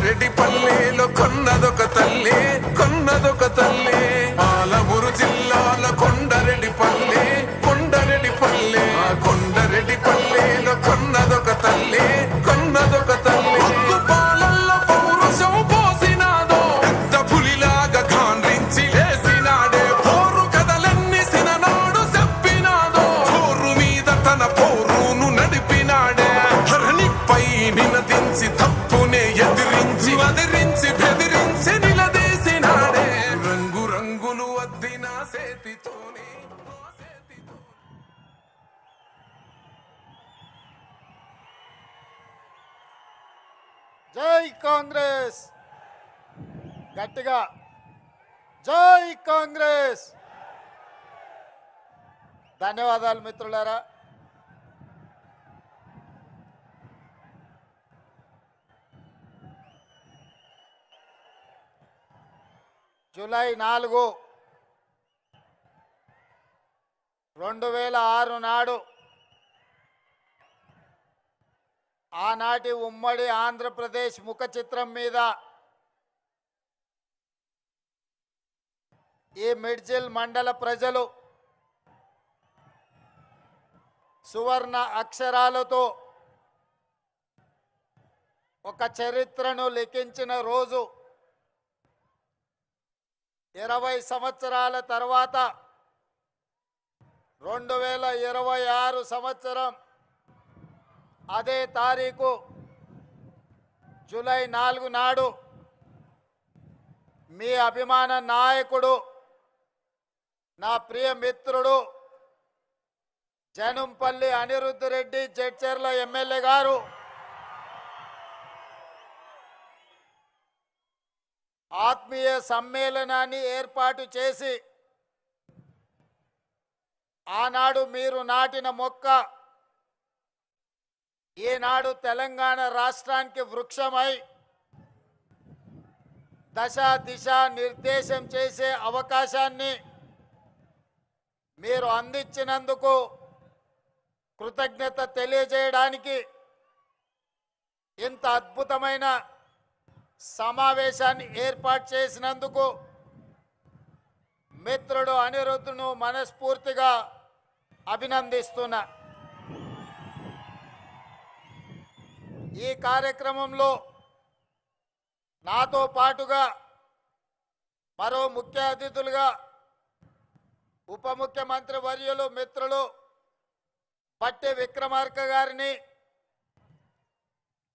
కొండారెడ్డి పల్లెలో కొన్నదొక తల్లి పాలమూరు జిల్లాలో కొండారెడ్డి పల్లె కొండారెడ్డి పల్లెలో కొన్నదొక తల్లి పాలల్లో పౌరుషం పోసినాదో పెద్ద పులిలాగా ఖాండ్రించి లేసినాడే పోరు కథలన్నీ సిననాడు చెప్పినాదో పోరు మీద తన పోరును నడిపినాడే ధరణిపై నినదించి తప్పునే ఎదిరించి బెదిరించి నిలదీసినాడే రంగు రంగులు అద్దిన సేతితోనే జై కాంగ్రెస్ గట్టిగా జై కాంగ్రెస్. ధన్యవాదాలు మిత్రులారా. జూలై 4, 2006 నాడు ఆనాటి ఉమ్మడి ఆంధ్రప్రదేశ్ ముఖ చిత్రం మీద ఈ మిడ్జిల్ మండల ప్రజలు సువర్ణ అక్షరాలతో ఒక చరిత్రను లిఖించిన రోజు. 20 సంవత్సరాల తర్వాత 2026 సంవత్సరం అదే తారీఖు జూలై 4 నాడు మీ అభిమాన నాయకుడు, నా ప్రియ మిత్రుడు జనంపల్లి అనిరుద్ధ్ రెడ్డి జడ్చర్ల ఎమ్మెల్యే గారు ఆత్మీయ సమ్మేళనాన్ని ఏర్పాటు చేసి ఆనాడు మీరు నాటిన మొక్క ఈనాడు తెలంగాణ రాష్ట్రానికి వృక్షమై దశ దిశ నిర్దేశం చేసే అవకాశాన్ని మీరు అందించినందుకు కృతజ్ఞత తెలియజేయడానికి ఇంత అద్భుతమైన సమావేశాన్ని ఏర్పాటు చేసినందుకు మిత్రుడు అనిరుద్ధును మనస్ఫూర్తిగా అభినందిస్తున్నా. ఈ కార్యక్రమంలో నాతో పాటుగా మరో ముఖ్య అతిథులుగా ఉప ముఖ్యమంత్రి వర్యులు మిత్రులు పట్టి విక్రమార్క గారిని,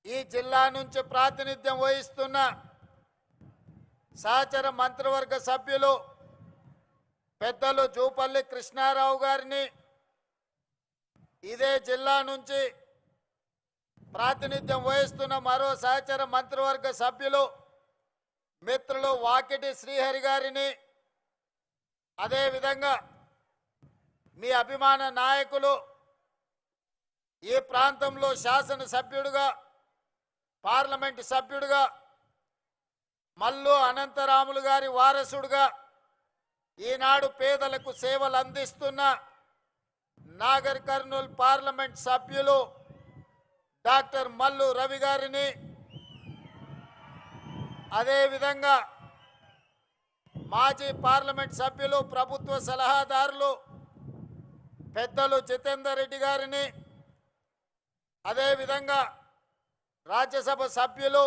ఈ జిల్లా నుంచి ప్రాతినిధ్యం వహిస్తున్న సహచర మంత్రివర్గ సభ్యులు పెద్దలు జూపల్లి కృష్ణారావు గారిని, ఇదే జిల్లా నుంచి ప్రాతినిధ్యం వహిస్తున్న మరో సహచర మంత్రివర్గ సభ్యులు మిత్రులు వాకిటి శ్రీహరి గారిని, అదేవిధంగా మీ అభిమాన నాయకులు, ఈ ప్రాంతంలో శాసనసభ్యుడిగా పార్లమెంటు సభ్యుడిగా మల్లు అనంతరాములు గారి వారసుడుగా ఈనాడు పేదలకు సేవలు అందిస్తున్న నాగర్ కర్నూల్ పార్లమెంట్ సభ్యులు డాక్టర్ మల్లు రవి గారిని, అదేవిధంగా మాజీ పార్లమెంట్ సభ్యులు ప్రభుత్వ సలహాదారులు పెద్దలు జితేందర్ రెడ్డి గారిని, అదేవిధంగా రాజ్యసభ సభ్యులు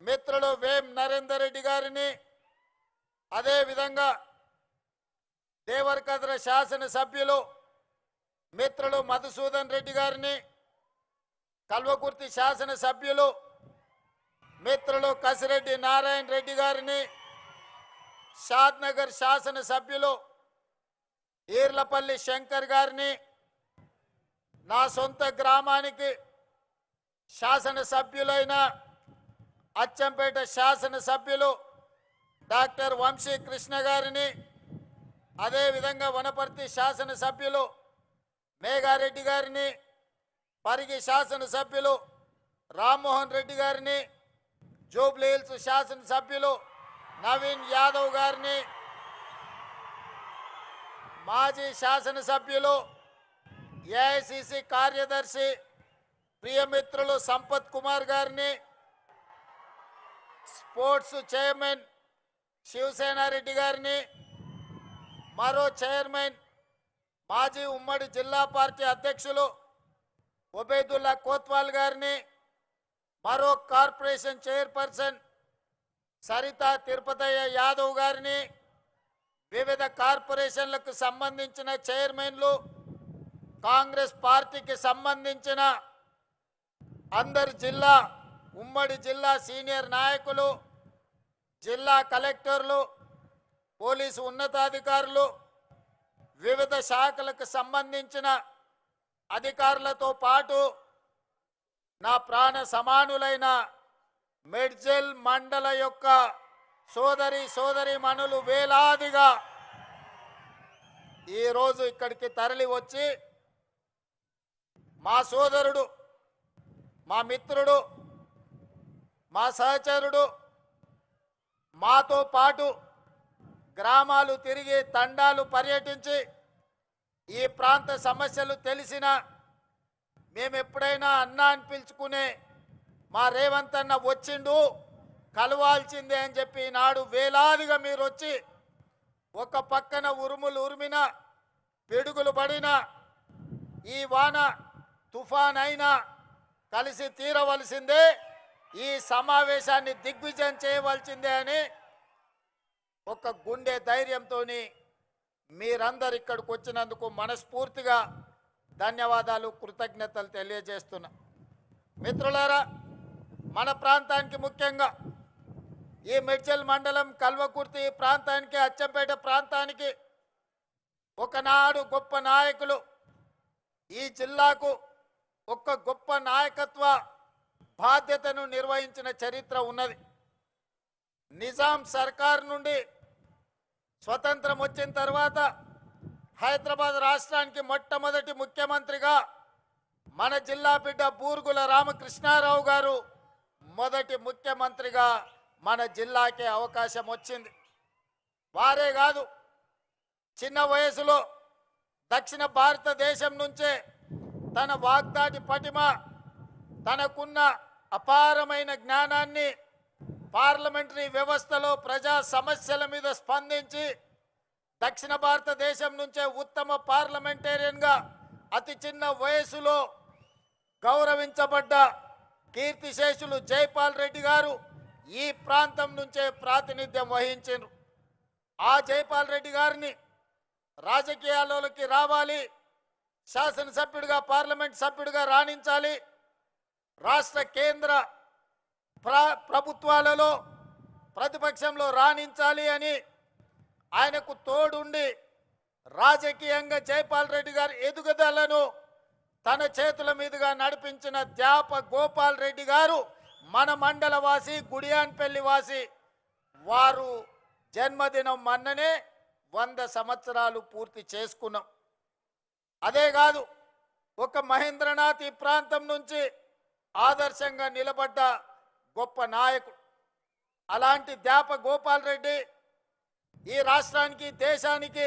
మిత్రులు వేం నరేందర్ రెడ్డి గారిని, అదేవిధంగా దేవరకద్ర శాసనసభ్యులు మిత్రులు మధుసూదన్ రెడ్డి గారిని, కల్వకుర్తి శాసనసభ్యులు మిత్రులు కసిరెడ్డి నారాయణ రెడ్డి గారిని, షాద్నగర్ శాసనసభ్యులు ఈర్లపల్లి శంకర్ గారిని, నా సొంత గ్రామానికి శాసనసభ్యులైన అచ్చంపేట శాసనసభ్యులు డాక్టర్ వంశీ కృష్ణ గారిని, అదేవిధంగా వనపర్తి శాసనసభ్యులు మేఘారెడ్డి గారిని, పరిగి శాసనసభ్యులు రామ్మోహన్ రెడ్డి గారిని, జూబ్లీ హిల్స్ శాసనసభ్యులు నవీన్ యాదవ్ గారిని, మాజీ శాసనసభ్యులు ఏఐసిసి కార్యదర్శి ప్రియమిత్రులు సంపత్ కుమార్ గారిని, స్పోర్ట్స్ చైర్మన్ శివసేనారెడ్డి గారిని, మరో చైర్మన్ మాజీ ఉమ్మడి జిల్లా పార్టీ అధ్యక్షులు ఒబేదుల్లా కోత్వాల్ గారిని, మరో కార్పొరేషన్ చైర్పర్సన్ సరితా తిరుపతయ్య యాదవ్ గారిని, వివిధ కార్పొరేషన్లకు సంబంధించిన చైర్మన్లు, కాంగ్రెస్ పార్టీకి సంబంధించిన అందరు జిల్లా ఉమ్మడి జిల్లా సీనియర్ నాయకులు, జిల్లా కలెక్టర్లు, పోలీసు ఉన్నతాధికారులు, వివిధ శాఖలకు సంబంధించిన అధికారులతో పాటు నా ప్రాణ సమానులైన మెడ్జల్ మండల యొక్క సోదరీమణులు వేలాదిగా ఈరోజు ఇక్కడికి తరలి వచ్చి మా సోదరుడు, మా మిత్రుడు, మా సహచరుడు మాతో పాటు గ్రామాలు తిరిగి తండాలు పర్యటించి ఈ ప్రాంత సమస్యలు తెలిసిన మేము ఎప్పుడైనా అన్నా అని పిలుచుకునే మా రేవంత్ అన్న వచ్చిండు కలవాల్సిందే అని చెప్పి నాడు వేలాదిగా మీరు వచ్చి ఒక పక్కన ఉరుములు ఉరిమిన పిడుగులు పడిన ఈ వాన తుఫాన్ అయినా కలిసి తీరవలసిందే, ఈ సమావేశాన్ని దిగ్విజయం చేయవలసిందే అని ఒక గుండె ధైర్యంతో మీరందరు ఇక్కడికి వచ్చినందుకు మనస్ఫూర్తిగా ధన్యవాదాలు, కృతజ్ఞతలు తెలియజేస్తున్నా. మిత్రులారా, మన ప్రాంతానికి ముఖ్యంగా ఈ మెడ్చల్ మండలం కల్వకుర్తి ప్రాంతానికి, అచ్చంపేట ప్రాంతానికి ఒకనాడు గొప్ప నాయకులు, ఈ జిల్లాకు ఒక గొప్ప నాయకత్వ బాధ్యతను నిర్వహించిన చరిత్ర ఉన్నది. నిజాం సర్కార్ నుండి స్వతంత్రం వచ్చిన తర్వాత హైదరాబాద్ రాష్ట్రానికి మొట్టమొదటి ముఖ్యమంత్రిగా మన జిల్లా బిడ్డ బూర్గుల రామకృష్ణారావు గారు మొదటి ముఖ్యమంత్రిగా మన జిల్లాకే అవకాశం వచ్చింది. వారే కాదు, చిన్న వయసులో దక్షిణ భారతదేశం నుంచే తన వాగ్దాటి పటిమ, తనకున్న అపారమైన జ్ఞానాన్ని పార్లమెంటరీ వ్యవస్థలో ప్రజా సమస్యల మీద స్పందించి దక్షిణ భారతదేశం నుంచే ఉత్తమ పార్లమెంటేరియన్గా అతి చిన్న వయసులో గౌరవించబడ్డ కీర్తిశేషులు జైపాల్ రెడ్డి గారు ఈ ప్రాంతం నుంచే ప్రాతినిధ్యం వహించారు. ఆ జైపాల్ రెడ్డి గారిని రాజకీయాల్లోకి రావాలి, శాసనసభ్యుడిగా పార్లమెంట్ సభ్యుడిగా రాణించాలి, రాష్ట్ర కేంద్ర ప్రభుత్వాలలో ప్రతిపక్షంలో రాణించాలి అని ఆయనకు తోడుండి రాజకీయంగా జైపాల్ రెడ్డి గారి ఎదుగుదలను తన చేతుల మీదుగా నడిపించిన ద్యాప గోపాల్ రెడ్డి గారు మన మండల వాసి, గుడియాన్పల్లి వాసి. వారు జన్మదినం మొన్ననే 100 సంవత్సరాలు పూర్తి చేసుకున్నాం. అదే కాదు, ఒక మహేంద్రనాథ్ ఈ ప్రాంతం నుంచి ఆదర్శంగా నిలబడ్డ గొప్ప నాయకుడు. అలాంటి ద్యాప గోపాల్ రెడ్డి ఈ రాష్ట్రానికి, దేశానికి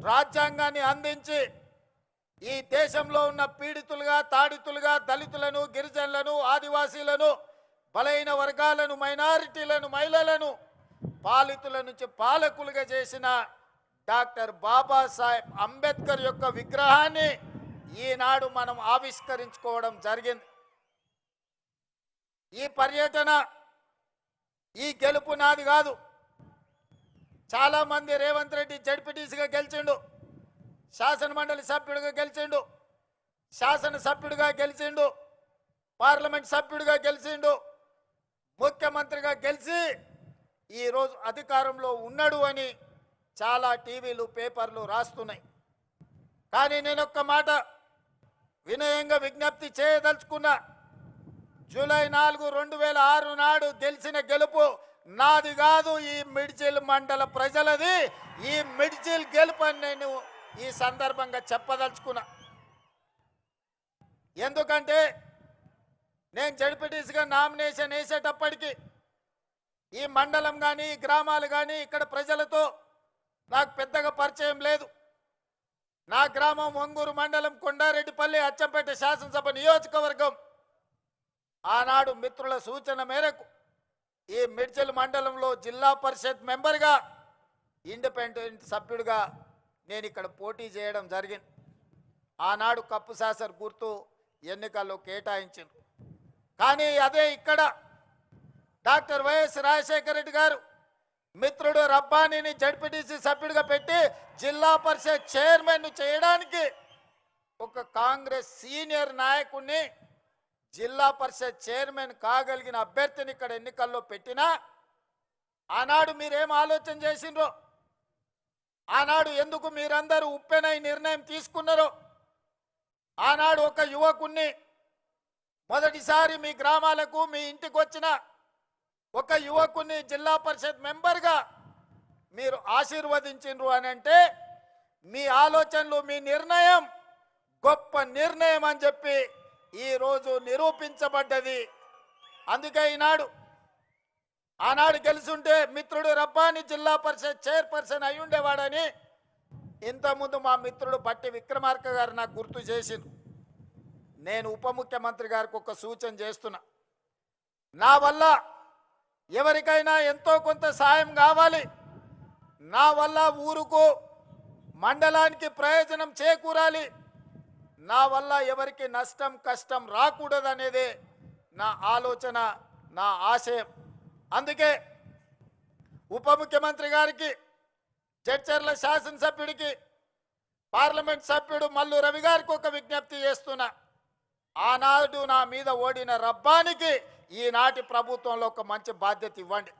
రాజ్యాంగాన్ని అందించి ఈ దేశంలో ఉన్న పీడితులుగా, తాడితులుగా దళితులను, గిరిజనులను, ఆదివాసీలను, బలైన వర్గాలను, మైనారిటీలను, మహిళలను పాలితుల నుంచి పాలకులుగా చేసిన డాక్టర్ బాబాసాహెబ్ అంబేద్కర్ యొక్క విగ్రహాన్ని ఈనాడు మనం ఆవిష్కరించుకోవడం జరిగింది. ఈ పర్యటన, ఈ గెలుపు నాది కాదు. చాలామంది రేవంత్ రెడ్డి జడ్పీటీసీగా గెలిచిండు, శాసనమండలి సభ్యుడిగా గెలిచిండు, శాసనసభ్యుడిగా గెలిచిండు, పార్లమెంట్ సభ్యుడిగా గెలిచిండు, ముఖ్యమంత్రిగా గెలిచి ఈరోజు అధికారంలో ఉన్నాడు అని చాలా టీవీలు, పేపర్లు రాస్తున్నాయి. కానీ నేను ఒక్క మాట వినయంగా విజ్ఞప్తి చేయదలుచుకున్నా. జూలై 4, 2006 నాడు గెలిచిన గెలుపు నాది కాదు, ఈ మిడ్జిల్ మండల ప్రజలది. ఈ మిడ్జిల్ గెలుపు అని నేను ఈ సందర్భంగా చెప్పదలుచుకున్నా. ఎందుకంటే నేను జడ్పీటీసీగా నామినేషన్ వేసేటప్పటికి ఈ మండలం కానీ, ఈ గ్రామాలు కానీ, ఇక్కడ ప్రజలతో నాకు పెద్దగా పరిచయం లేదు. నా గ్రామం ఒంగూరు మండలం కొండారెడ్డిపల్లి, అచ్చంపేట శాసనసభ నియోజకవర్గం. ఆనాడు మిత్రుల సూచన మేరకు ఈ మిడ్చల్ మండలంలో జిల్లా పరిషత్ మెంబర్గా ఇండిపెండెంట్ సభ్యుడిగా నేను ఇక్కడ పోటీ చేయడం జరిగింది. ఆనాడు కప్పు శాసర్ గుర్తు ఎన్నికల్లో కేటాయించారు. కానీ అదే ఇక్కడ డాక్టర్ వైఎస్ రాజశేఖర రెడ్డి గారు మిత్రుడు రబ్బానీని జడ్పీటీసీ సభ్యుడిగా పెట్టి జిల్లా పరిషత్ చైర్మన్ చేయడానికి ఒక కాంగ్రెస్ సీనియర్ నాయకుడిని జిల్లా పరిషత్ చైర్మన్ కాగలిగిన అభ్యర్థిని ఇక్కడ ఎన్నికల్లో పెట్టినా ఆనాడు మీరేం ఆలోచన చేసిండ్రో, ఆనాడు ఎందుకు మీరందరూ ఉప్పెనై నిర్ణయం తీసుకున్నారో, ఆనాడు ఒక యువకుణ్ణి మొదటిసారి మీ గ్రామాలకు మీ ఇంటికి వచ్చిన ఒక యువకుని జిల్లా పరిషత్ మెంబర్గా మీరు ఆశీర్వదించిండ్రు అని అంటే మీ ఆలోచనలు మీ నిర్ణయం గొప్ప నిర్ణయం అని చెప్పి ఈరోజు నిరూపించబడ్డది. అందుకే ఆనాడు గెలుచుంటే మిత్రుడు రబ్బాని జిల్లా పరిషత్ చైర్పర్సన్ అయి ఉండేవాడని ఇంతకుముందు మా మిత్రుడు బట్టి విక్రమార్క గారు నాకు గుర్తు చేసిండు. నేను ఉప ముఖ్యమంత్రి గారికి ఒక సూచన చేస్తున్నా. నా వల్ల ఎవరికైనా ఎంతో కొంత సాయం కావాలి, నా వల్ల ఊరుకు మండలానికి ప్రయోజనం చేకూరాలి, నా వల్ల ఎవరికి నష్టం కష్టం రాకూడదనేదే నా ఆలోచన, నా ఆశయం. అందుకే ఉప ముఖ్యమంత్రి గారికి, జడ్చర్ల శాసనసభ్యుడికి, పార్లమెంట్ సభ్యుడు మల్లు రవి గారికి ఒక విజ్ఞప్తి చేస్తున్నా. ఆనాడు నా మీద ఓడిన రబ్బానికి ఈనాటి ప్రభుత్వంలో ఒక మంచి బాధ్యత ఇవ్వండి.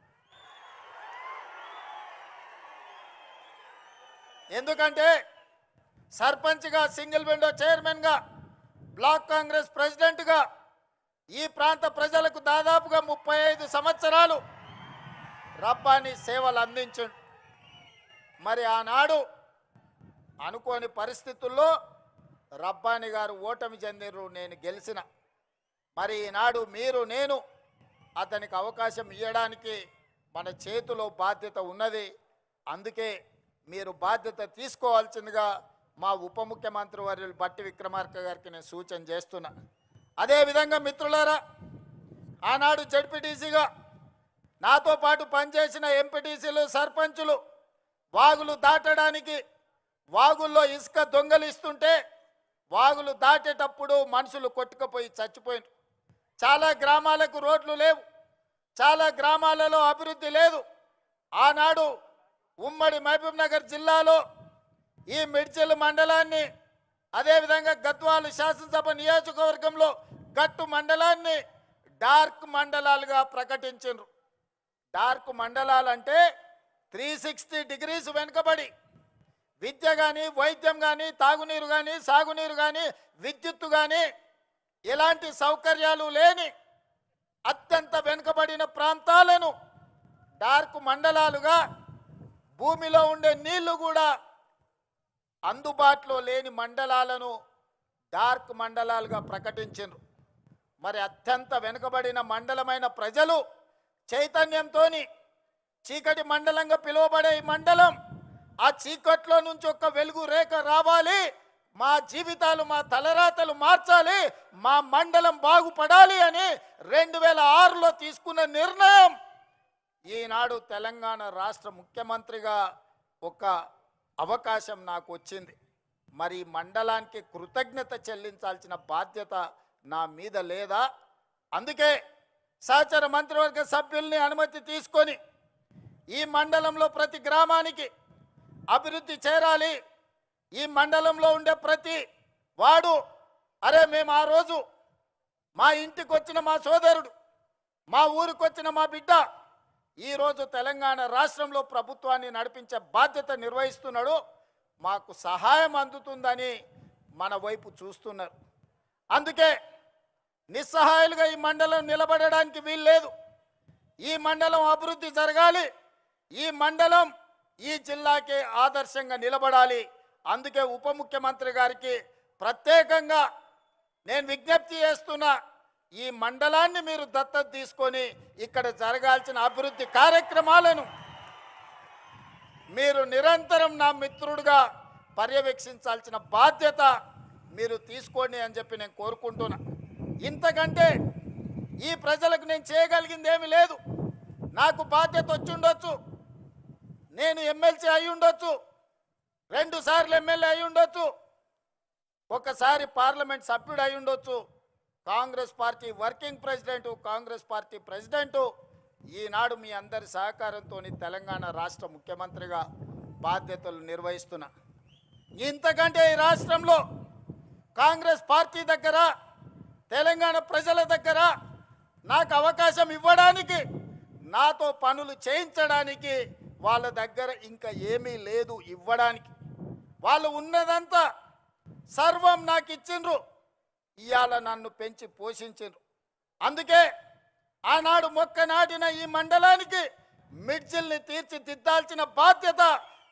ఎందుకంటే సర్పంచ్గా, సింగిల్ విండో చైర్మన్గా, బ్లాక్ కాంగ్రెస్ ప్రెసిడెంట్గా ఈ ప్రాంత ప్రజలకు దాదాపుగా 35 సంవత్సరాలు రబ్బాని సేవలు అందించండి. మరి ఆనాడు అనుకోని పరిస్థితుల్లో రబ్బాని గారు ఓటమి చెందిరు, నేను గెలిచిన. మరి ఈనాడు మీరు నేను అతనికి అవకాశం ఇవ్వడానికి మన చేతిలో బాధ్యత ఉన్నది. అందుకే మీరు బాధ్యత తీసుకోవాల్సిందిగా మా ఉప ముఖ్యమంత్రి వర్యులు బట్టి విక్రమార్క గారికి నేను సూచన చేస్తున్నా. అదేవిధంగా మిత్రులారా, ఆనాడు జడ్పీటీసీగా నాతో పాటు పనిచేసిన ఎంపీటీసీలు, సర్పంచులు వాగులు దాటడానికి వాగుల్లో ఇసుక దొంగలిస్తుంటే వాగులు దాటేటప్పుడు మనుషులు కొట్టుకుపోయి చచ్చిపోయినారు. చాలా గ్రామాలకు రోడ్లు లేవు, చాలా గ్రామాలలో అభివృద్ధి లేదు. ఆనాడు ఉమ్మడి మహబూబ్ నగర్ జిల్లాలో ఈ మిడ్చల్ మండలాన్ని, అదేవిధంగా గద్వాల శాసనసభ నియోజకవర్గంలో గట్టు మండలాన్ని డార్క్ మండలాలుగా ప్రకటించారు. డార్క్ మండలాలంటే 360 డిగ్రీస్ వెనుకబడి విద్య కానీ, వైద్యం కానీ, తాగునీరు కానీ, సాగునీరు కానీ, విద్యుత్తు కానీ ఇలాంటి సౌకర్యాలు లేని అత్యంత వెనుకబడిన ప్రాంతాలను డార్క్ మండలాలుగా, భూమిలో ఉండే నీళ్లు కూడా అందుబాటులో లేని మండలాలను డార్క్ మండలాలుగా ప్రకటించారు. మరి అత్యంత వెనుకబడిన మండలమైన ప్రజలు చైతన్యంతో చీకటి మండలంగా పిలువబడే ఈ మండలం, ఆ చీకట్లో నుంచి ఒక వెలుగు రేఖ రావాలి, మా జీవితాలు, మా తలరాతలు మార్చాలి, మా మండలం బాగుపడాలి అని 2006లో తీసుకున్న నిర్ణయం ఈనాడు తెలంగాణ రాష్ట్ర ముఖ్యమంత్రిగా ఒక అవకాశం నాకు వచ్చింది. మరి మండలానికి కృతజ్ఞత చెల్లించాల్సిన బాధ్యత నా మీద లేదా? అందుకే సహచర మంత్రివర్గ సభ్యుల్ని అనుమతి తీసుకొని ఈ మండలంలో ప్రతి గ్రామానికి అభివృద్ధి చేరాలి. ఈ మండలంలో ఉండే ప్రతి వాడు, అరే మేము ఆ రోజు మా ఇంటికి వచ్చిన మా సోదరుడు, మా ఊరికి వచ్చిన మా బిడ్డ ఈరోజు తెలంగాణ రాష్ట్రంలో ప్రభుత్వాన్ని నడిపించే బాధ్యత నిర్వహిస్తున్నాడు, మాకు సహాయం అందుతుందని మన వైపు చూస్తున్నారు. అందుకే నిస్సహాయాలుగా ఈ మండలం నిలబడడానికి వీల్లేదు. ఈ మండలం అభివృద్ధి జరగాలి, ఈ మండలం ఈ జిల్లాకే ఆదర్శంగా నిలబడాలి. అందుకే ఉప ముఖ్యమంత్రి గారికి ప్రత్యేకంగా నేను విజ్ఞప్తి చేస్తున్నా, ఈ మండలాన్ని మీరు దత్తత తీసుకొని ఇక్కడ జరగాల్సిన అభివృద్ధి కార్యక్రమాలను మీరు నిరంతరం నా మిత్రుడిగా పర్యవేక్షించాల్సిన బాధ్యత మీరు తీసుకోండి అని చెప్పి నేను కోరుకుంటున్నా. ఇంతకంటే ఈ ప్రజలకు నేను చేయగలిగింది ఏమీ లేదు. నాకు బాధ్యత వచ్చి ఉండొచ్చు, నేను ఎమ్మెల్సీ అయి ఉండొచ్చు, 2 సార్లు ఎమ్మెల్యే అయి ఉండొచ్చు, ఒకసారి పార్లమెంట్ సభ్యుడు అయి ఉండొచ్చు, Congress party working president, Congress party president, ఈనాడు మీ అందరి సహకారంతో తెలంగాణ రాష్ట్ర ముఖ్యమంత్రిగా బాధ్యతలు నిర్వహిస్తున్నా. ఇంతకంటే ఈ రాష్ట్రంలో కాంగ్రెస్ పార్టీ దగ్గర, తెలంగాణ ప్రజల దగ్గర నాకు అవకాశం ఇవ్వడానికి, నాతో పనులు చేయించడానికి వాళ్ళ దగ్గర ఇంకా ఏమీ లేదు ఇవ్వడానికి. వాళ్ళు ఉన్నదంతా సర్వం నాకు ఇచ్చిండ్రు, ఇవాళ నన్ను పెంచి పోషించిండ్రు. అందుకే ఆనాడు మొక్క నాటిన ఈ మండలానికి మిడ్జిల్ని తీర్చిదిద్దాల్సిన బాధ్యత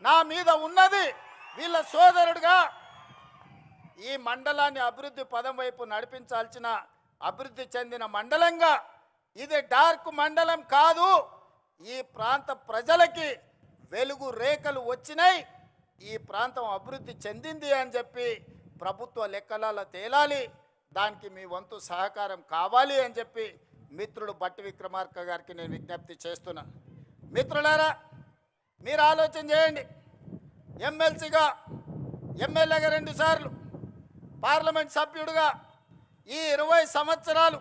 నా మీద ఉన్నది. వీళ్ళ సోదరుడుగా ఈ మండలాన్ని అభివృద్ధి పదం వైపు నడిపించాల్సిన అభివృద్ధి చెందిన మండలంగా, ఇది డార్క్ మండలం కాదు. ఈ ప్రాంత ప్రజలకి వెలుగు రేఖలు వచ్చినాయి, ఈ ప్రాంతం అభివృద్ధి చెందింది అని చెప్పి ప్రభుత్వ లెక్కలలో తేలాలి. దానికి మీ వంతు సహకారం కావాలి అని చెప్పి మిత్రుడు బట్టి విక్రమార్క గారికి నేను విజ్ఞప్తి చేస్తున్నా. మిత్రులారా, మీరు ఆలోచన చేయండి. ఎమ్మెల్సీగా, ఎమ్మెల్యేగా 2 సార్లు, పార్లమెంట్ సభ్యుడిగా ఈ 20 సంవత్సరాలు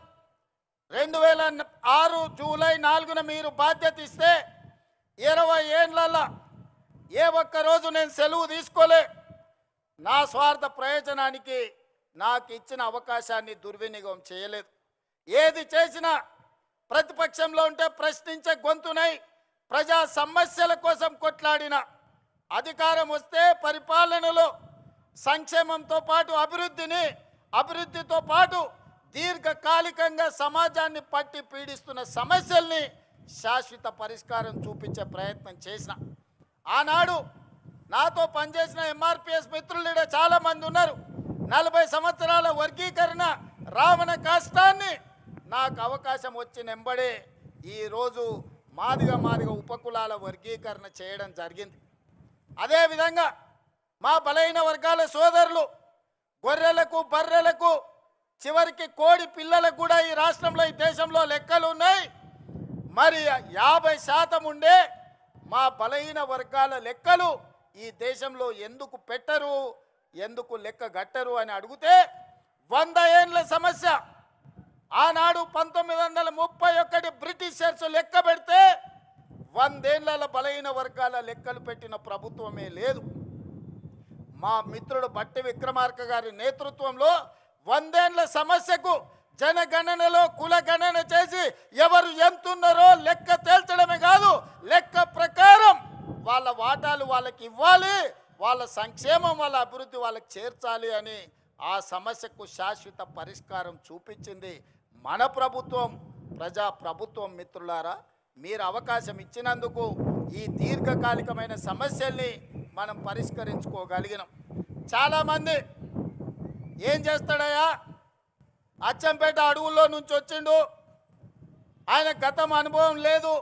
2006 జూలై 4న మీరు బాధ్యత ఇస్తే 20 ఏళ్లలో ఏ ఒక్కరోజు నేను సెలవు తీసుకోలే. నా స్వార్థ ప్రయోజనానికి నాకు ఇచ్చిన అవకాశాన్ని దుర్వినియోగం చేయలేదు. ఏది చేసినా ప్రతిపక్షంలో ఉంటే ప్రశ్నించే గొంతునై ప్రజా సమస్యల కోసం కొట్లాడిన, అధికారం వస్తే పరిపాలనలో సంక్షేమంతో పాటు అభివృద్ధితో పాటు దీర్ఘకాలికంగా సమాజాన్ని పట్టి పీడిస్తున్న సమస్యల్ని శాశ్వత పరిష్కారం చూపించే ప్రయత్నం చేసిన. ఆనాడు నాతో పనిచేసిన ఎంఆర్పిఎస్ మిత్రులు చాలామంది ఉన్నారు. 40 సంవత్సరాల వర్గీకరణ రావణ కష్టాన్ని నాకు అవకాశం వచ్చిన వెంబడే ఈరోజు మాదిగ ఉపకులాల వర్గీకరణ చేయడం జరిగింది. అదేవిధంగా మా బలైన వర్గాల సోదరులు, గొర్రెలకు, బర్రెలకు, చివరికి కోడి పిల్లలకు కూడా ఈ రాష్ట్రంలో, ఈ దేశంలో లెక్కలు ఉన్నాయి. మరి 50% ఉండే మా బలహీన వర్గాల లెక్కలు ఈ దేశంలో ఎందుకు పెట్టరు, ఎందుకు లెక్క గట్టరు అని అడిగితే 100 ఏండ్ల సమస్య. ఆనాడు 1931 బ్రిటిషర్స్ లెక్క పెడితే 100 ఏళ్ల బలహీన వర్గాల లెక్కలు పెట్టిన ప్రభుత్వమే లేదు. మా మిత్రుడు బట్టి విక్రమార్క గారి నేతృత్వంలో 100 ఏళ్ల సమస్యకు జనగణనలో కులగణన చేసి ఎవరు ఎంతున్నారో లెక్క తేల్చడమే కాదు, లెక్క ప్రకారం వాళ్ళ వాటాలు వాళ్ళకి ఇవ్వాలి, వాళ్ళ సంక్షేమం, వాళ్ళ అభివృద్ధి వాళ్ళకి చేర్చాలి అని ఆ సమస్యకు శాశ్వత పరిష్కారం చూపించింది మన ప్రభుత్వం, ప్రజా ప్రభుత్వం. మిత్రులారా, మీరు అవకాశం ఇచ్చినందుకు ఈ దీర్ఘకాలికమైన సమస్యల్ని మనం పరిష్కరించుకోగలిగినాం. చాలామంది ఏం చేస్తాడయ్యా, అచ్చంపేట అడవుల్లో నుంచి వచ్చిండు, ఆయన గతం అనుభవం లేదు,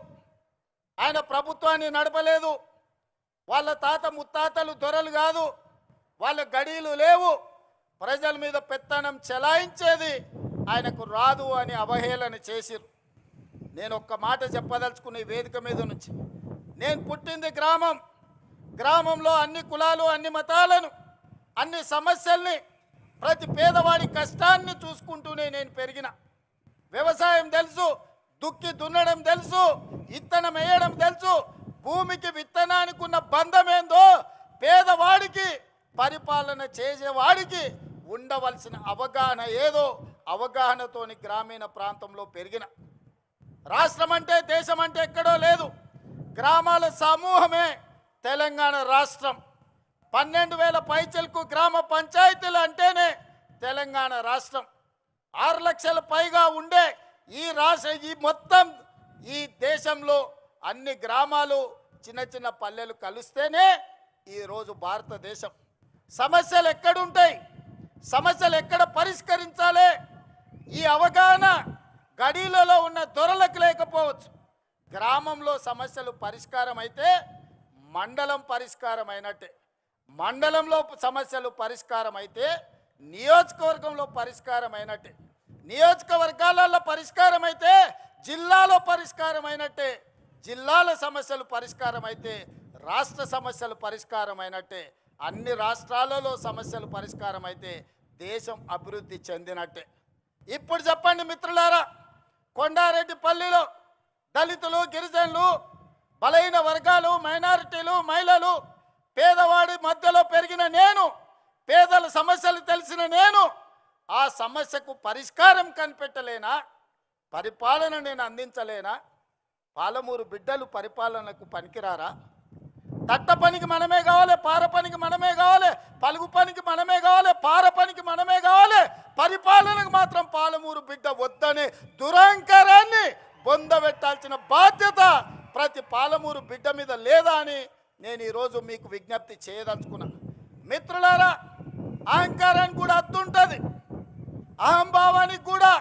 ఆయన ప్రభుత్వాన్ని నడపలేదు, వాళ్ళ తాత ముత్తాతలు దొరలు కాదు, వాళ్ళ గడీలు లేవు, ప్రజల మీద పెత్తనం చెలాయించేది ఆయనకు రాదు అని అవహేళన చేసిరు. నేను ఒక్క మాట చెప్పదలుచుకునే వేదిక మీద నుంచి, నేను పుట్టింది గ్రామంలో అన్ని కులాలు, అన్ని మతాలను, అన్ని సమస్యల్ని, ప్రతి పేదవాడి కష్టాన్ని చూసుకుంటూనే నేను పెరిగిన. వ్యవసాయం తెలుసు, దుక్కి దున్నడం తెలుసు, విత్తనం వేయడం తెలుసు, భూమికి విత్తనానికి ఉన్న బంధం ఏందో పేదవాడికి, పరిపాలన చేసేవాడికి ఉండవలసిన అవగాహన ఏదో అవగాహనతోని గ్రామీణ ప్రాంతంలో పెరిగిన. రాష్ట్రం అంటే, దేశం అంటే ఎక్కడో లేదు, గ్రామాల సమూహమే తెలంగాణ రాష్ట్రం. 12,000 పైచలకు గ్రామ పంచాయతీలు అంటేనే తెలంగాణ రాష్ట్రం. 6 లక్షల పైగా ఉండే ఈ మొత్తం ఈ దేశంలో అన్ని గ్రామాలు, చిన్న చిన్న పల్లెలు కలిస్తేనే ఈరోజు భారతదేశం. సమస్యలు ఎక్కడుంటాయి, సమస్యలు ఎక్కడ పరిష్కరించాలి, ఈ అవగాహన గడీలలో ఉన్న దొరలకు లేకపోవచ్చు. గ్రామంలో సమస్యలు పరిష్కారం అయితే మండలం పరిష్కారం అయినట్టే, మండలంలో సమస్యలు పరిష్కారం అయితే నియోజకవర్గంలో పరిష్కారం అయినట్టే, నియోజకవర్గాలలో పరిష్కారం అయితే జిల్లాలో పరిష్కారం అయినట్టే. జిల్లాల సమస్యలు పరిష్కారం అయితే రాష్ట్ర సమస్యలు పరిష్కారం అయినట్టే, అన్ని రాష్ట్రాలలో సమస్యలు పరిష్కారం అయితే దేశం అభివృద్ధి చెందినట్టే. ఇప్పుడు చెప్పండి మిత్రులారా, కొండారెడ్డిపల్లిలో దళితులు, గిరిజనులు, బలహీన వర్గాలు, మైనారిటీలు, మహిళలు, పేదవాడి మధ్యలో పెరిగిన నేను, పేదల సమస్యలు తెలిసిన నేను ఆ సమస్యకు పరిష్కారం కనిపెట్టలేనా? పరిపాలన నేను అందించలేనా? పాలమూరు బిడ్డలు పరిపాలనకు పనికిరారా? తట్ట పనికి మనమే కావాలి, పార పనికి మనమే కావాలి, పలుగు పనికి మనమే కావాలి, పార పనికి మనమే కావాలి, పరిపాలనకు మాత్రం పాలమూరు బిడ్డ వద్దనే దురహంకారాన్ని బొందబెట్టాల్సిన బాధ్యత ప్రతి పాలమూరు బిడ్డ మీద లేదా అని నేను ఈరోజు మీకు విజ్ఞప్తి చేయదలుచుకున్నా. మిత్రులారా, అహంకారానికి కూడా అత్తుంటుంది, అహంభావానికి కూడా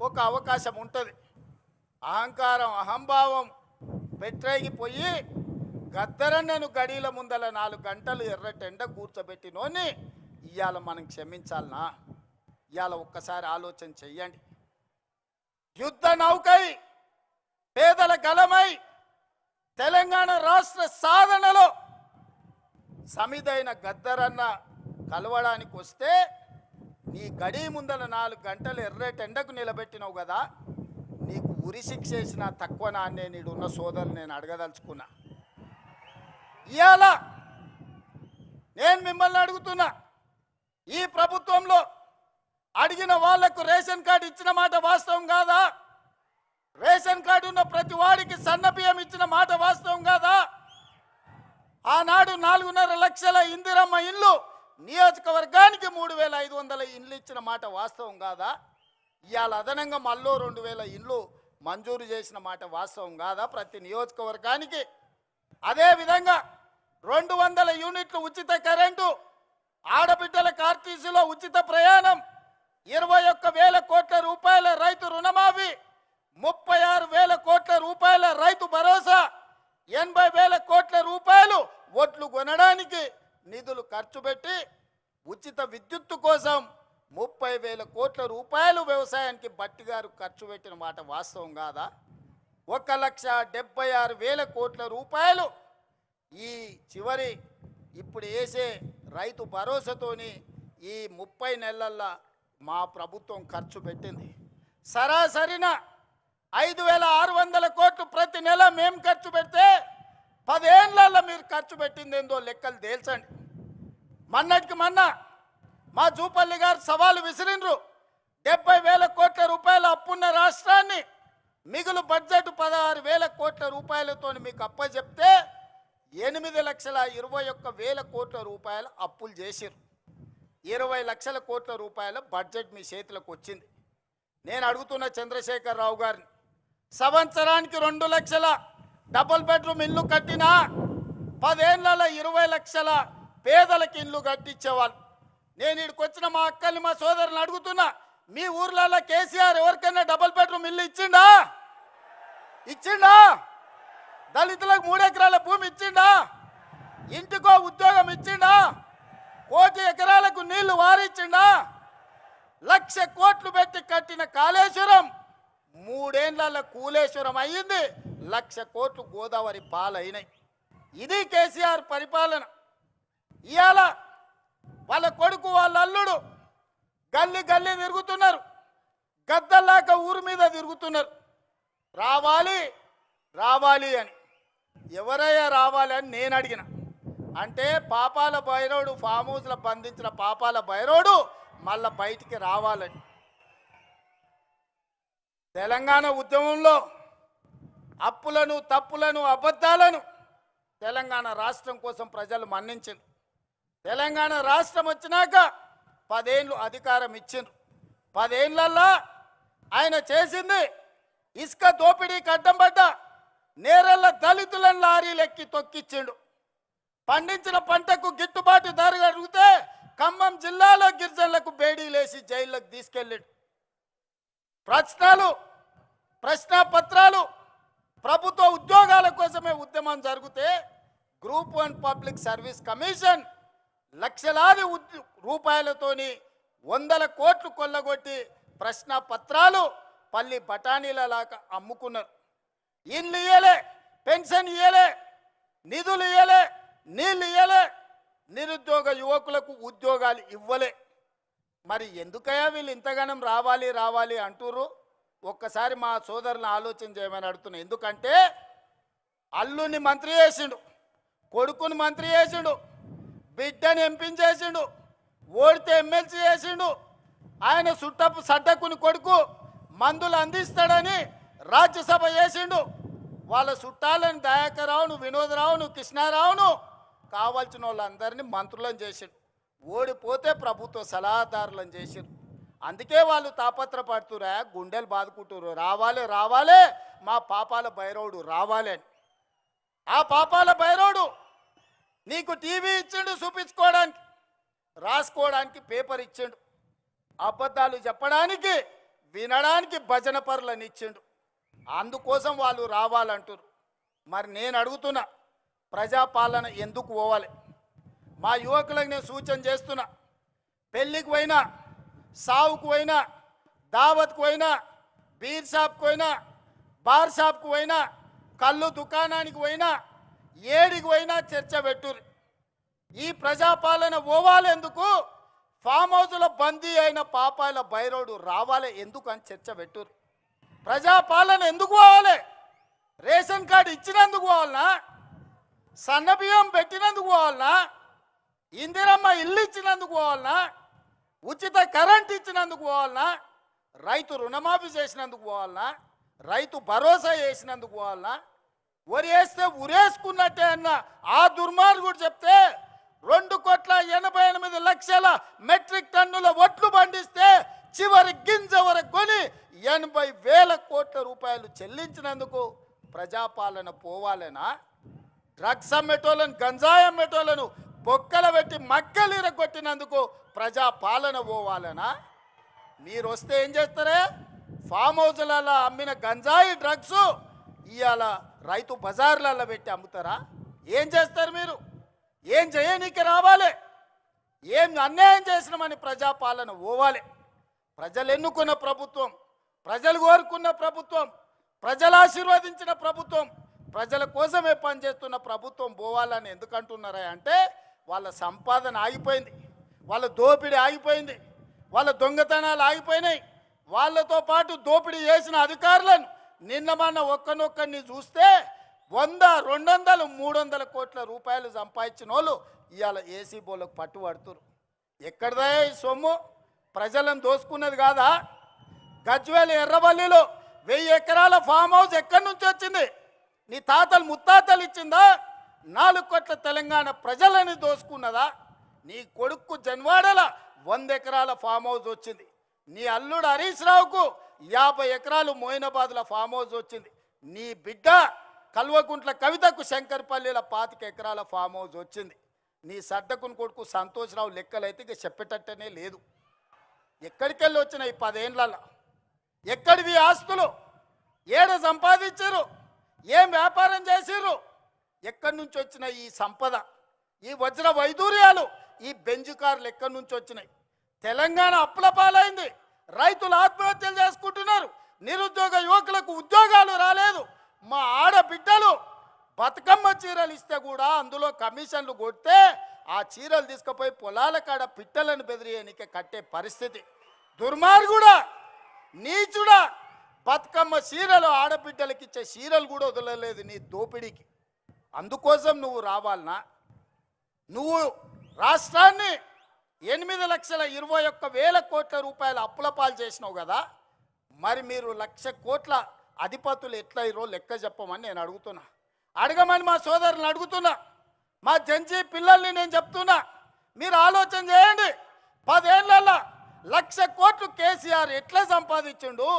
ఒక అవకాశం ఉంటుంది. అహంకారం, అహంభావం పెట్టేగిపోయి గద్దరన్నను గడిల ముందల 4 గంటలు ఎర్రటెండ కూర్చోబెట్టినోని ఇవాళ మనం క్షమించాలనా? ఇవాళ ఒక్కసారి ఆలోచన చెయ్యండి. యుద్ధ నౌకై, పేదల గలమై తెలంగాణ రాష్ట్ర సాధనలో సమిదైన గద్దరన్న కలవడానికి వస్తే నీ గడి ముందల 4 గంటలు ఎర్రటెండకు నిలబెట్టినావు కదా, నీకు ఉరి శిక్ష వేసిన తక్కువ నాన్నే నీడున్న సోదరులు నేను అడగదలుచుకున్నా. ఇవాళ నేను మిమ్మల్ని అడుగుతున్నా, ఈ ప్రభుత్వంలో అడిగిన వాళ్లకు రేషన్ కార్డు ఇచ్చిన మాట వాస్తవం కాదా? రేషన్ కార్డు ఉన్న ప్రతి వాడికి సన్న బియ్యం ఇచ్చిన మాట వాస్తవం కాదా? ఆనాడు 4.5 లక్షల ఇందిరమ్మ ఇల్లు, నియోజకవర్గానికి 3,500 ఇండ్లు ఇచ్చిన మాట వాస్తవం కాదా? ఇవాళ అదనంగా మళ్ళీ 2,000 ఇండ్లు మంజూరు చేసిన మాట వాస్తవం కాదా ప్రతి నియోజకవర్గానికి? అదేవిధంగా 200 యూనిట్లు ఉచిత కరెంటు, ఆడబిడ్డల ఆర్టీసీలో ఉచిత ప్రయాణం, 21,000 కోట్ల రూపాయల రైతు రుణమాఫీ, 36,000 కోట్ల రూపాయల రైతు భరోసా, 80,000 కోట్ల రూపాయలు ఒట్లు కొనడానికి నిధులు ఖర్చు పెట్టి ఉచిత విద్యుత్తు కోసం 30,000 కోట్ల రూపాయలు వ్యవసాయానికి బట్టి గారు ఖర్చు పెట్టిన మాట వాస్తవం కాదా? 1,76,000 కోట్ల రూపాయలు ఈ చివరి ఇప్పుడు వేసే రైతు భరోసాతోని ఈ 30 నెలల్లో మా ప్రభుత్వం ఖర్చు పెట్టింది. సరాసరిన 5,600 కోట్లు ప్రతి నెల మేము ఖర్చు పెడితే 10 ఏళ్లలో మీరు ఖర్చు పెట్టింది ఏందో లెక్కలు తేల్చండి. మొన్నటికి మొన్న మా జూపల్లి గారు సవాలు విసిరిండ్రు, 70,000 కోట్ల రూపాయల అప్పున్న రాష్ట్రాన్ని మిగులు బడ్జెట్ 16,000 కోట్ల రూపాయలతో మీకు అప్పచెప్తే 8,21,000 కోట్ల రూపాయల అప్పులు చేసిరు. 20 లక్షల కోట్ల రూపాయల బడ్జెట్ మీ చేతులకు వచ్చింది. నేను అడుగుతున్న చంద్రశేఖరరావు గారిని, సంవత్సరానికి 2 లక్షల డబుల్ బెడ్రూమ్ ఇల్లు కట్టినా 10 ఏళ్లలో 20 లక్షల పేదలకు ఇల్లు కట్టించేవాళ్ళు. నేను ఇక్కడికి వచ్చిన మా అక్కల్ని, మా సోదరులను అడుగుతున్నా, మీ ఊర్లలో కేసీఆర్ ఎవరికైనా డబుల్ బెడ్రూమ్ ఇల్లు ఇచ్చిండా? దళితులకు 3 ఎకరాల భూమి ఇచ్చిండా? ఇంటికో ఉద్యోగం ఇచ్చిండా? 1 కోటి ఎకరాలకు నీళ్లు వారిచ్చిండా? 1,00,000 కోట్లు పెట్టి కట్టిన కాళేశ్వరం 3 ఏళ్లలో కూలేశ్వరం అయ్యింది. 1,00,000 కోట్లు గోదావరి పాలైనాయి. ఇది కేసీఆర్ పరిపాలన. ఇవాళ వాళ్ళ కొడుకు, వాళ్ళ అల్లుడు గల్లీ గల్లీ తిరుగుతున్నారు, గద్దల్లాక ఊరు మీద తిరుగుతున్నారు. రావాలి రావాలి అని. ఎవరయ్యా రావాలి అని నేను అడిగిన. అంటే పాపాల భైరవుడు, ఫామ్ హౌస్లో బంధించిన పాపాల భైరవుడు మళ్ళా బయటికి రావాలని. తెలంగాణ ఉద్యమంలో అప్పులను, తప్పులను, అబద్ధాలను తెలంగాణ రాష్ట్రం కోసం ప్రజలు మన్నించారు. తెలంగాణ రాష్ట్రం వచ్చినాక 10 ఏళ్ళు అధికారం ఇచ్చిండ్రు. 10 ఏళ్లల్లో ఆయన చేసింది, ఇసుక దోపిడీకి అడ్డం పడ్డ నేరళ్ళ దళితులను లారీలెక్కి తొక్కిచ్చిండు. పండించిన పంటకు గిట్టుబాటు ధర అడిగితే ఖమ్మం జిల్లాలో గిరిజనులకు బేడీలేసి జైల్లోకి తీసుకెళ్ళాడు. ప్రశ్నాపత్రాలు ప్రభుత్వ ఉద్యోగాల కోసమే ఉద్యమం జరిగితే గ్రూప్ 1 పబ్లిక్ సర్వీస్ కమిషన్ లక్షలాది రూపాయలతోని 100 కోట్లు కొల్లగొట్టి ప్రశ్నాపత్రాలు పల్లి బఠానీలలాగా అమ్ముకున్నారు. ఇండ్లు ఇయ్యలే, పెన్షన్ ఇయ్యలే, నిధులు ఇయ్యలే, నీళ్ళు ఇయ్యలే, నిరుద్యోగ యువకులకు ఉద్యోగాలు ఇవ్వలే. మరి ఎందుకయ్యా వీళ్ళు ఇంతగానం రావాలి రావాలి అంటుర్రు? ఒక్కసారి మా సోదరులను ఆలోచన చేయమని అడుగుతున్నా. ఎందుకంటే అల్లుని మంత్రి చేసిండు, కొడుకుని మంత్రి చేసిండు, బిడ్డని ఎంపీ చేసిండు, ఓడితే ఎమ్మెల్సీ చేసిండు. ఆయన సుట్టపు సడ్డకుని కొడుకు మందులు అందిస్తాడని రాజ్యసభ చేసిండు. వాళ్ళ చుట్టాలను దయాకర్రావును, వినోదరావును, కృష్ణారావును కావాల్సిన వాళ్ళందరినీ మంత్రులను చేసిండు. ఓడిపోతే ప్రభుత్వ సలహాదారులను చేసిండు. అందుకే వాళ్ళు తాపత్రపడుతురా, గుండెలు బాదుకుంటున్నారు, రావాలి రావాలి మా పాపాల భైరవుడు రావాలి అని. ఆ పాపాల భైరవుడు నీకు టీవీ ఇచ్చిండు చూపించుకోవడానికి, రాసుకోవడానికి పేపర్ ఇచ్చిండు, అబద్ధాలు చెప్పడానికి వినడానికి భజన పరులను ఇచ్చిండు. అందుకోసం వాళ్ళు రావాలంటారు. మరి నేను అడుగుతున్నా, ప్రజాపాలన ఎందుకు పోవాలి? మా యువకులకు నేను సూచన చేస్తున్నా, పెళ్ళికి పోయినా, సావుకు పోయినా, దావత్కు పోయినా, బీర్ షాప్కి పోయినా, బార్ షాప్కి పోయినా, కళ్ళు దుకాణానికి పోయినా, ఏడికి పోయినా చర్చ పెట్టుర్రు. ఈ ప్రజాపాలన పోవాలి ఎందుకు? ఫామ్ హౌస్లో బందీ అయిన పాపాల భైరవుడు రావాలి ఎందుకు అని చర్చ పెట్టుర్రు. ప్రజాపాలన ఎందుకు పోవాలి? రేషన్ కార్డు ఇచ్చినందుకు పోవాలనా? సన్నబియ్యం పెట్టినందుకు పోవాలనా? ఇందిరమ్మ ఇల్లు ఇచ్చినందుకు పోవాలనా? ఉచిత కరెంట్ ఇచ్చినందుకు పోవాలనా? రైతు రుణమాఫీ చేసినందుకు పోవాలనా? రైతు భరోసా చేసినందుకు పోవాలనా? వరి వేస్తే ఉరేసుకున్నట్టే అన్న ఆ దుర్మార్గుడు చెప్తే 2,88,00,000 మెట్రిక్ టన్నుల ఒట్లు పండిస్తే చివరి గింజ వరకు కొని 80,000 కోట్ల రూపాయలు చెల్లించినందుకు ప్రజాపాలన పోవాలనా? డ్రగ్స్ అమ్మేటోళ్ళను, గంజాయి అమ్మేటోళ్ళను బొక్కల పెట్టి మక్కలు ఇరగొట్టినందుకు ప్రజాపాలన పోవాలనా? మీరు వస్తే ఏం చేస్తారే? ఫామ్ హౌస్లలో అమ్మిన గంజాయి డ్రగ్స్ ఇవాళ రైతు బజార్లలో పెట్టి అమ్ముతారా? ఏం చేస్తారు మీరు? ఏం చేయనీకి రావాలి? ఏం అన్యాయం చేసినామని ప్రజాపాలన పోవాలి. ప్రజలు ఎన్నుకున్న ప్రభుత్వం, ప్రజలు కోరుకున్న ప్రభుత్వం, ప్రజలు ఆశీర్వదించిన ప్రభుత్వం, ప్రజల కోసమే పనిచేస్తున్న ప్రభుత్వం పోవాలని ఎందుకంటున్నారా అంటే వాళ్ళ సంపాదన ఆగిపోయింది, వాళ్ళ దోపిడీ ఆగిపోయింది, వాళ్ళ దొంగతనాలు ఆగిపోయినాయి. వాళ్ళతో పాటు దోపిడీ చేసిన అధికారులను నిన్న మొన్న ఒక్కనొక్కరిని చూస్తే 100, 200, 300 కోట్ల రూపాయలు సంపాదించిన వాళ్ళు ఇవాళ ఏసీ బోలకు పట్టుబడుతురు. ఎక్కడదా ఈ సొమ్ము? ప్రజలను దోసుకున్నది కాదా? గజ్వేల్ ఎర్రవల్లిలో 1000 ఎకరాల ఫామ్ హౌస్ ఎక్కడి నుంచి వచ్చింది? నీ తాతలు ముత్తాతలు ఇచ్చిందా? 4 కోట్ల తెలంగాణ ప్రజలని దోసుకున్నదా? నీ కొడుకు జన్వాడల 100 ఎకరాల ఫామ్ హౌస్ వచ్చింది. నీ అల్లుడు హరీష్ రావుకు 50 ఎకరాలు మోయినాబాద్ల ఫామ్ హౌస్ వచ్చింది. నీ బిడ్డ కల్వకుంట్ల కవితకు శంకర్పల్లిల 25 ఎకరాల ఫామ్ హౌస్ వచ్చింది. నీ సడ్డకుని కొడుకు సంతోష్రావు లెక్కలైతే ఇక చెప్పేటట్టనే లేదు. ఎక్కడికి వెళ్ళి వచ్చినాయి 10 ఏళ్ళల్లో? ఎక్కడివి ఆస్తులు? ఏడ సంపాదించారు? ఏం వ్యాపారం చేసిర్రు? ఎక్కడి నుంచి వచ్చిన ఈ సంపద, ఈ వజ్ర వైదూర్యాలు, ఈ బెంజు కార్లు ఎక్కడి నుంచి వచ్చినాయి? తెలంగాణ అప్పుల పాలైంది, రైతులు ఆత్మహత్యలు చేసుకుంటున్నారు, నిరుద్యోగ యువకులకు ఉద్యోగాలు రాలేదు. మా ఆడబిడ్డలు బతుకమ్మ చీరలు ఇస్తే కూడా అందులో కమిషన్లు కొడితే ఆ చీరలు తీసుకుపోయి పొలాల కాడ పిట్టలను బెదిరియనికే కట్టే పరిస్థితి. దుర్మార్గుడా, నీచుడా, బతుకమ్మ చీరలు ఆడబిడ్డలకి ఇచ్చే చీరలు కూడా వదలలేదు నీ దోపిడీకి. అందుకోసం నువ్వు రావాలనా? నువ్వు రాష్ట్రాన్ని 8,21,000 కోట్ల రూపాయల అప్పుల పాలు చేసినావు కదా. మరి మీరు 1,00,000 కోట్ల అధిపతులు ఎట్లా ఈరో లెక్క చెప్పమని నేను అడుగుతున్నా. అడగమని మా సోదరులను అడుగుతున్నా. మా జంజీ పిల్లల్ని నేను చెప్తున్నా, మీరు ఆలోచన చేయండి. 10 ఏళ్లలో 1,00,000 కోట్లు కేసీఆర్ ఎట్లా సంపాదించిండు?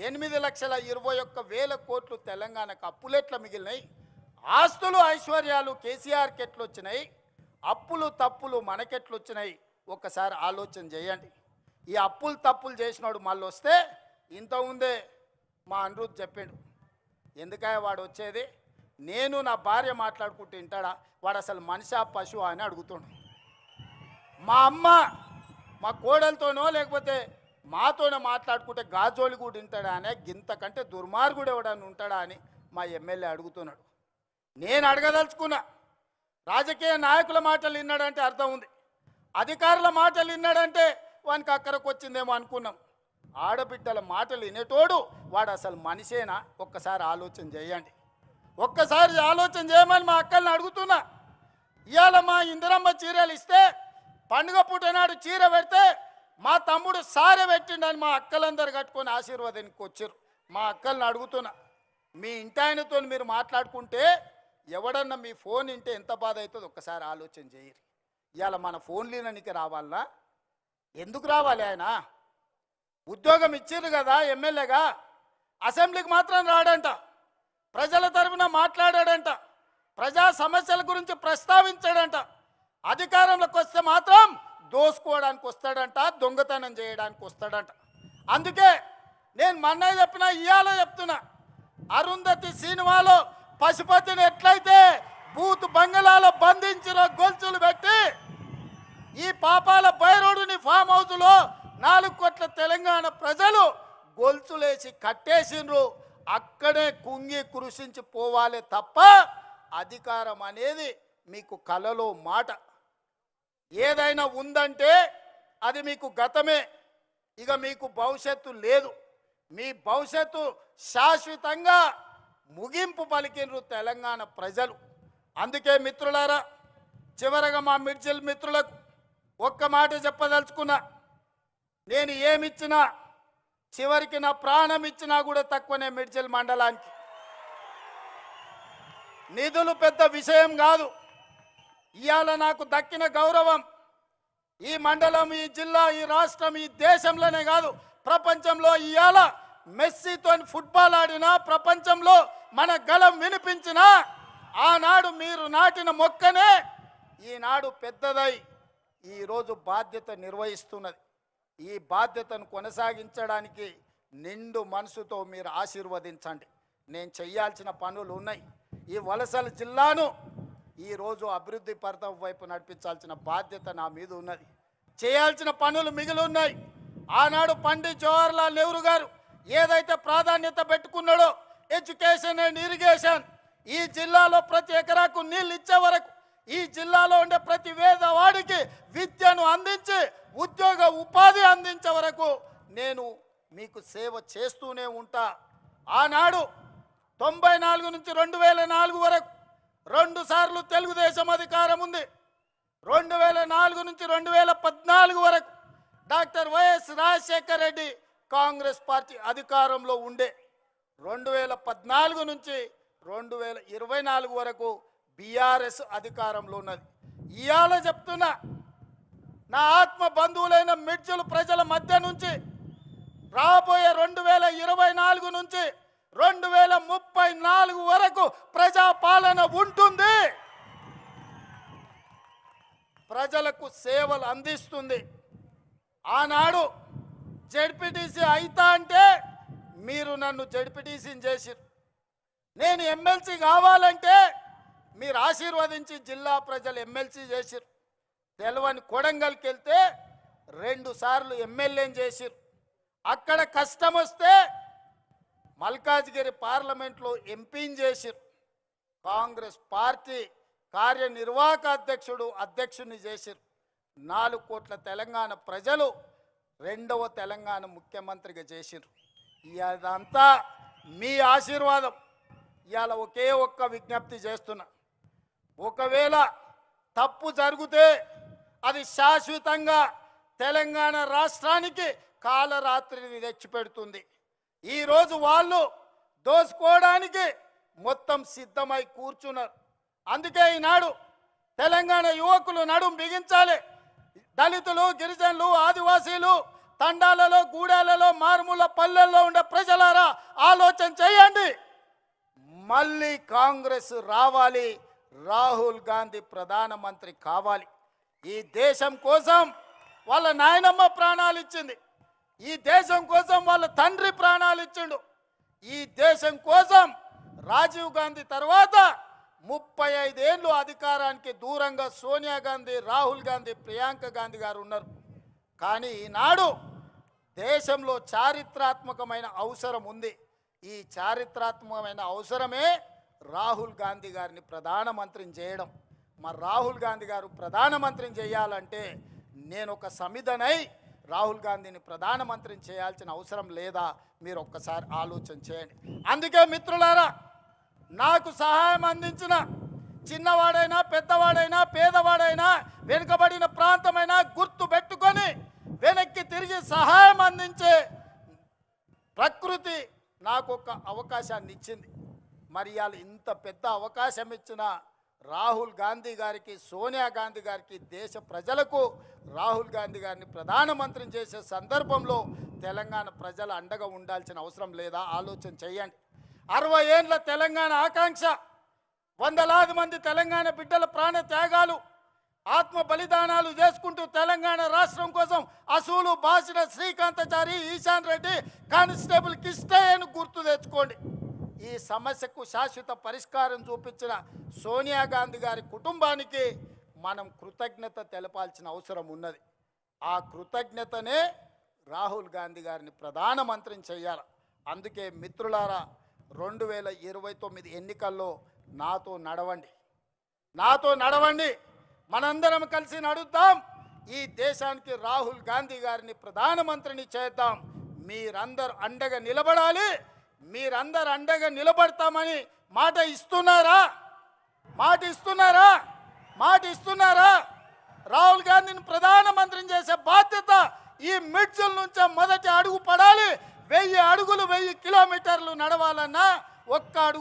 8,21,000 కోట్లు తెలంగాణకు అప్పులు ఎట్లా మిగిలినాయి? ఆస్తులు ఐశ్వర్యాలు కేసీఆర్కి ఎట్లొచ్చినాయి? అప్పులు తప్పులు మనకెట్లొచ్చినాయి? ఒక్కసారి ఆలోచన చేయండి. ఈ అప్పులు తప్పులు చేసినాడు మళ్ళీ వస్తే ఇంతకుముందే మా అనిరుద్ధ్ చెప్పిండు, ఎందుకయ్యా వాడు వచ్చేది? నేను నా భార్య మాట్లాడుకుంటూ వింటాడా? వాడు అసలు మనిషా పశువా అని అడుగుతుండు. మా అమ్మ మా కోడలతోనో లేకపోతే మాతోనే మాట్లాడుకుంటే గాజోలి కూడా వింటాడా అనే గింతకంటే దుర్మార్గుడు ఎవడని ఉంటాడా అని మా ఎమ్మెల్యే అడుగుతున్నాడు. నేను అడగదలుచుకున్నా, రాజకీయ నాయకుల మాటలు విన్నాడంటే అర్థం ఉంది, అధికారుల మాటలు విన్నాడంటే వానికి అక్కడికి వచ్చిందేమో అనుకున్నాం. ఆడబిడ్డల మాటలు వినేటోడు వాడు అసలు మనిషేనా? ఒక్కసారి ఆలోచన చేయండి. ఒక్కసారి ఆలోచన చేయమని మా అక్కల్ని అడుగుతున్నా. ఇవాళ మా ఇందిరమ్మ చీరలు ఇస్తే పండుగ పూట నాడు చీర పెడితే మా తమ్ముడు సారె పెట్టిండని మా అక్కలందరూ కట్టుకొని ఆశీర్వాదానికి వచ్చారు. మా అక్కల్ని అడుగుతున్నా, మీ ఇంటాయనతో మీరు మాట్లాడుకుంటే ఎవడన్నా మీ ఫోన్ వింటే ఎంత బాధ అవుతుందో ఒక్కసారి ఆలోచన చేయరు. ఇవాళ మన ఫోన్ లేననికి రావాలనా? ఎందుకు రావాలి? ఆయన ఉద్యోగం ఇచ్చిర్రు కదా ఎమ్మెల్యేగా, అసెంబ్లీకి మాత్రం రాడంట, ప్రజల తరఫున మాట్లాడాడంట, ప్రజా సమస్యల గురించి ప్రస్తావించాడంట. అధికారంలోకి వస్తే మాత్రం దోసుకోవడానికి వస్తాడంట, దొంగతనం చేయడానికి వస్తాడంట. అందుకే నేను మొన్న చెప్పినా ఇవాళ చెప్తున్నా, అరుంధతి సినిమాలో పశుపతిని ఎట్లయితే బూత్ బంగళాలో బంధించిన గొలుసులు పెట్టి ఈ పాపాల బైరోడుని ఫామ్ హౌస్లో 4 కోట్ల తెలంగాణ ప్రజలు గొలుసులేసి కట్టేసిండ్రు. అక్కడే కుంగి కృషించి పోవాలి తప్ప అధికారం అనేది మీకు కలలో మాట. ఏదైనా ఉందంటే అది మీకు గతమే, ఇక మీకు భవిష్యత్తు లేదు. మీ భవిష్యత్తు శాశ్వతంగా ముగింపు పలికినరు తెలంగాణ ప్రజలు. అందుకే మిత్రులారా, చివరగా మా మిర్జిల్ మిత్రులకు ఒక్క మాట చెప్పదలుచుకున్నా, నేను ఏమిచ్చినా చివరికి నా ప్రాణం ఇచ్చినా కూడా తక్కువనే. మిర్జిల్ మండలానికి నిధులు పెద్ద విషయం కాదు. ఇవాళ నాకు దక్కిన గౌరవం ఈ మండలం, ఈ జిల్లా, ఈ రాష్ట్రం, ఈ దేశంలోనే కాదు ప్రపంచంలో. ఇవాళ మెస్సీతో ఫుట్బాల్ ఆడినా, ప్రపంచంలో మన గళం వినిపించినా, ఆనాడు మీరు నాటిన మొక్కనే ఈనాడు పెద్దదై ఈరోజు బాధ్యత నిర్వహిస్తున్నది. ఈ బాధ్యతను కొనసాగించడానికి నిండు మనసుతో మీరు ఆశీర్వదించండి. నేను చేయాల్సిన పనులు ఉన్నాయి. ఈ వలసల జిల్లాను ఈరోజు అభివృద్ధి పథం వైపు నడిపించాల్సిన బాధ్యత నా మీద ఉన్నది. చేయాల్సిన పనులు మిగిలి ఉన్నాయి. ఆనాడు పండిత్ జవహర్లాల్ నెహ్రూ గారు ఏదైతే ప్రాధాన్యత పెట్టుకున్నాడో ఎడ్యుకేషన్ అండ్ ఇరిగేషన్, ఈ జిల్లాలో ప్రతి ఎకరాకు నీళ్ళు ఇచ్చే వరకు, ఈ జిల్లాలో ఉండే ప్రతి పేదవాడికి విద్యను అందించి ఉద్యోగ ఉపాధి అందించే వరకు నేను మీకు సేవ చేస్తూనే ఉంటా. ఆనాడు 94 నుంచి 2004 వరకు 2 సార్లు తెలుగుదేశం అధికారం ఉంది. 2004 నుంచి 2014 వరకు doctor YS Rajasekhara Reddy Congress party అధికారంలో ఉండే. 2014 నుంచి 2024 వరకు బీఆర్ఎస్ అధికారంలో ఉన్నది. ఇవాళ చెప్తున్నా, నా ఆత్మ బంధువులైన మిర్జులు ప్రజల మధ్య నుంచి రాబోయే 2024 నుంచి 2034 వరకు ప్రజాపాలన ఉంటుంది. ప్రజలకు సేవలు అందిస్తుంది. ఆనాడు జడ్పీటీసీ అయితా అంటే మీరు నన్ను జడ్పీటీసీని చేసిరు. నేను ఎమ్మెల్సీ కావాలంటే మీరు ఆశీర్వదించి జిల్లా ప్రజలు ఎమ్మెల్సీ చేసిరు. తెలవని కొడంగల్కి వెళ్తే 2 సార్లు ఎమ్మెల్యేని చేసిరు. అక్కడ కష్టం వస్తే మల్కాజ్గిరి పార్లమెంట్లో ఎంపీని చేసిరు. కాంగ్రెస్ పార్టీ కార్యనిర్వాహక అధ్యక్షుడిని చేసిరు. 4 కోట్ల తెలంగాణ ప్రజలు 2వ తెలంగాణ ముఖ్యమంత్రిగా చేసిరు. ఇదంతా మీ ఆశీర్వాదం. ఇవాళ ఒకే ఒక్క విజ్ఞప్తి చేస్తున్నా, ఒకవేళ తప్పు జరిగితే అది శాశ్వతంగా తెలంగాణ రాష్ట్రానికి కాలరాత్రిని తెచ్చిపెడుతుంది. ఈరోజు వాళ్ళు దోసుకోవడానికి మొత్తం సిద్ధమై కూర్చున్నారు. అందుకే ఈనాడు తెలంగాణ యువకులు నడుం బిగించాలి. దళితులు, గిరిజనులు, ఆదివాసీలు, తండాలలో, గూడాలలో, మారుమూల పల్లెల్లో ఉండే ప్రజలారా ఆలోచన చేయండి. మళ్ళీ కాంగ్రెస్ రావాలి, రాహుల్ గాంధీ ప్రధానమంత్రి కావాలి. ఈ దేశం కోసం వాళ్ళ నాయనమ్మ ప్రాణాలు ఇచ్చింది. ఈ దేశం కోసం వాళ్ళ తండ్రి ప్రాణాలు ఇచ్చిండు. ఈ దేశం కోసం రాజీవ్ గాంధీ తర్వాత 35 ఏళ్ళు అధికారానికి దూరంగా సోనియా గాంధీ, రాహుల్ గాంధీ, ప్రియాంక గాంధీ గారు ఉన్నారు. కానీ ఈనాడు దేశంలో చారిత్రాత్మకమైన అవసరం ఉంది. ఈ చారిత్రాత్మకమైన అవసరమే రాహుల్ గాంధీ గారిని ప్రధానమంత్రిని చేయడం. మరి రాహుల్ గాంధీ గారు ప్రధానమంత్రిని చేయాలంటే నేను ఒక సమిధనై రాహుల్ గాంధీని ప్రధానమంత్రిని చేయాల్సిన అవసరం లేదా? మీరు ఒక్కసారి ఆలోచన చేయండి. అందుకే మిత్రులారా, నాకు సహాయం అందించిన చిన్నవాడైనా పెద్దవాడైనా పేదవాడైనా వెనుకబడిన ప్రాంతమైనా గుర్తు పెట్టుకొని వెనక్కి తిరిగి సహాయం అందించే ప్రకృతి నాకు ఒక అవకాశాన్ని ఇచ్చింది. మరి ఇవాళ ఇంత పెద్ద అవకాశం ఇచ్చిన రాహుల్ గాంధీ గారికి, సోనియా గాంధీ గారికి, దేశ ప్రజలకు రాహుల్ గాంధీ గారిని ప్రధానమంత్రిని చేసే సందర్భంలో తెలంగాణ ప్రజల అండగా ఉండాల్సిన అవసరం లేదా? ఆలోచన చేయండి. 60 ఏళ్ళ తెలంగాణ ఆకాంక్ష, వందలాది మంది తెలంగాణ బిడ్డల ప్రాణ త్యాగాలు, ఆత్మ బలిదానాలు చేసుకుంటూ తెలంగాణ రాష్ట్రం కోసం అసూలు బాసిన శ్రీకాంతాచారి, ఈశాన్ రెడ్డి, కానిస్టేబుల్ కిష్టయ్యను గుర్తు తెచ్చుకోండి. ఈ సమస్యకు శాశ్వత పరిష్కారం చూపించిన సోనియా గాంధీ గారి కుటుంబానికి మనం కృతజ్ఞత తెలపాల్సిన అవసరం ఉన్నది. ఆ కృతజ్ఞతనే రాహుల్ గాంధీ గారిని ప్రధానమంత్రిని చేయాలి. అందుకే మిత్రులారా, 2029 ఎన్నికల్లో నాతో నడవండి. మనందరం కలిసి నడుద్దాం. ఈ దేశానికి రాహుల్ గాంధీ గారిని ప్రధానమంత్రిని చేద్దాం. మీరందరూ అండగా నిలబడాలి. మీరందరూ అండగా నిలబడతామని మాట ఇస్తున్నారా? రాహుల్ గాంధీని ప్రధానమంత్రిని చేసే బాధ్యత ఈ మిడ్జిల్ నుంచే మొదటి అడుగు పడాలి. 1000 అడుగులు 1000 కిలోమీటర్లు నడవాలన్నా ఒక్క అడుగు